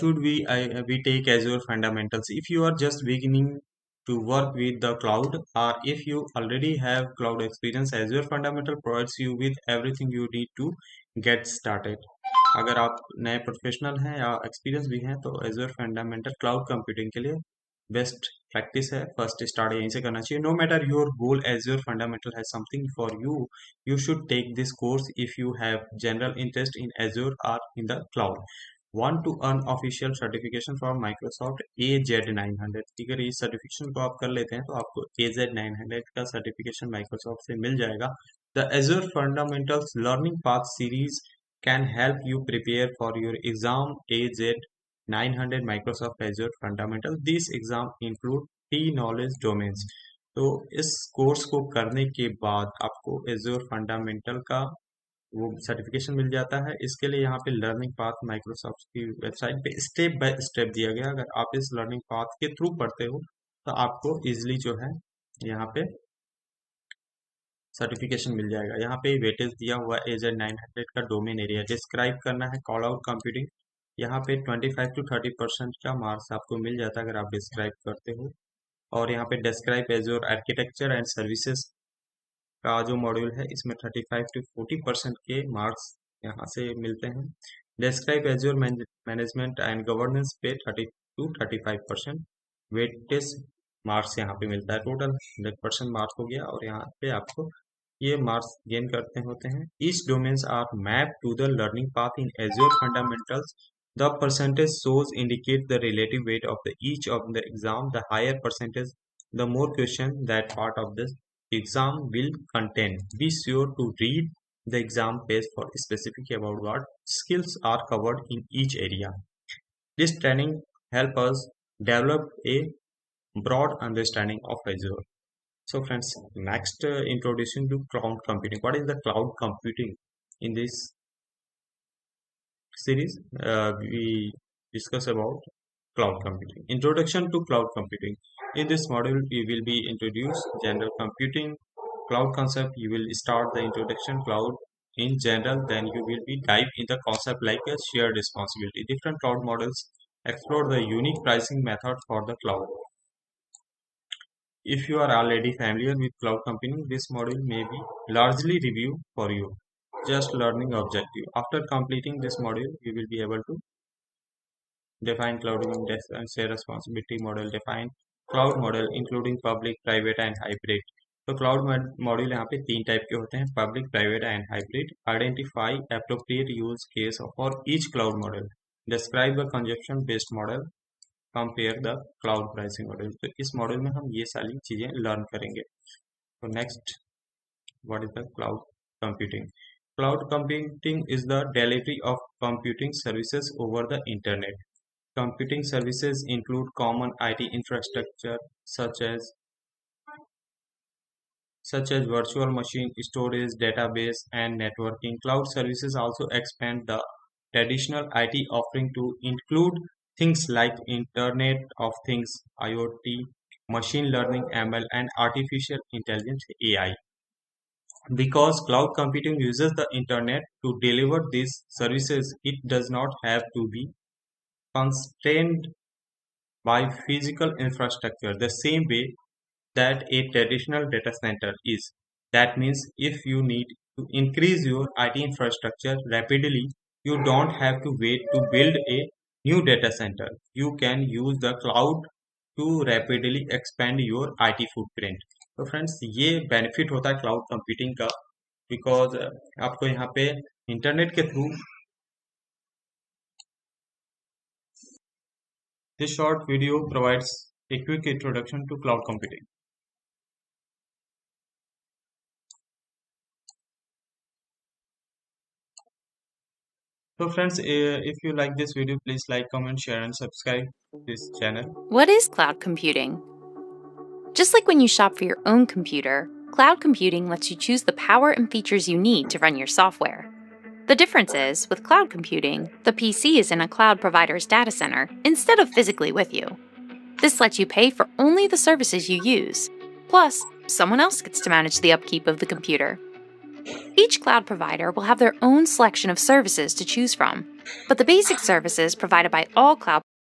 should we take Azure fundamentals? If you are just beginning to work with the cloud, or if you already have cloud experience, Azure fundamental provides you with everything you need to get started. अगर आप नए professional हैं या experience भी हैं तो Azure fundamental cloud computing के लिए बेस्ट प्रैक्टिस है. फर्स्ट स्टार्ट यहीं से करना चाहिए. No matter your goal, Azure fundamental has something for you. You should take this course if you have general interest in Azure or in the cloud. Want to earn official certification from Microsoft AZ-900. अगर इस certification को आप कर लेते हैं तो आपको AZ-900 का सर्टिफिकेशन Microsoft से मिल जाएगा. The Azure Fundamentals Learning Path Series can help you prepare for your exam AZ-900 Microsoft Azure Fundamental. These exam include key knowledge domains. तो इस कोर्स को करने के बाद आपको Azure Fundamental का वो सर्टिफिकेशन मिल जाता है. इसके लिए यहाँ पे लर्निंग पाथ माइक्रोसॉफ्ट की वेबसाइट पे स्टेप बाय स्टेप दिया गया. अगर आप इस लर्निंग पाथ के थ्रू पढ़ते हो तो आपको इजिली जो है यहाँ पे सर्टिफिकेशन मिल जाएगा. यहाँ पे वेटेज दिया हुआ AZ-900 का डोमेन एरिया डिस्क्राइब करना है कॉल आउट कंप्यूटिंग. यहाँ पे 25 to 30% का मार्क्स आपको मिल जाता है अगर आप डिस्क्राइब करते हो. और यहाँ पे describe azure architecture and services का जो मॉड्यूल है इसमें 35 to 40% के मार्क्स यहाँ से मिलते हैं. Describe azure management and governance पे 30 to 35% वेटेज मार्क्स यहाँ पे मिलता है. टोटल 100% मार्क्स हो गया और यहाँ पे आपको ये मार्क्स गेन करते होते हैं. Each domains are map to the learning path in Azure fundamentals. The percentage shows indicate the relative weight of the each of the exam. The higher percentage, the more question that part of the exam will contain. Be sure to read the exam page for specific about what skills are covered in each area. This training help us develop a broad understanding of Azure. So friends, next introduction to cloud computing. What is the cloud computing? In this series, we discuss about cloud computing. Introduction to cloud computing. In this module, we will be introduced general computing, cloud concept. You will start the introduction cloud in general, then you will be dive in the concept like a shared responsibility. Different cloud models explore the unique pricing method for the cloud. If you are already familiar with cloud computing, this module may be largely review for you. Just learning objective. After completing this module, you will be able to define cloud and share responsibility model, define cloud model including public, private and hybrid. तो cloud module यहाँ पे 3 type के होते हैं, public, private and hybrid. Identify appropriate use case for each cloud model. Describe the consumption based model. Compare the cloud pricing model. तो इस model में हम ये सारी चीजें लर्न करेंगे. तो next, what is the cloud computing? Cloud computing is the delivery of computing services over the internet. Computing services include common IT infrastructure such as virtual machine, storage, database, and networking. Cloud services also expand the traditional IT offering to include things like Internet of Things, IoT, machine learning, ML, and artificial intelligence, AI. Because cloud computing uses the internet to deliver these services, it does not have to be constrained by physical infrastructure the same way that a traditional data center is. That means if you need to increase your IT infrastructure rapidly, you don't have to wait to build a new data center. You can use the cloud to rapidly expand your IT footprint. तो friends, ये benefit होता है cloud computing का, because आपको यहाँ पे internet के through this short video provides a quick introduction to cloud computing. So friends, if you like this video, please like, comment, share and subscribe this channel. What is cloud computing? Just like when you shop for your own computer, cloud computing lets you choose the power and features you need to run your software. The difference is, with cloud computing, the PC is in a cloud provider's data center instead of physically with you. This lets you pay for only the services you use. Plus, someone else gets to manage the upkeep of the computer. Each cloud provider will have their own selection of services to choose from, but the basic services provided by all cloud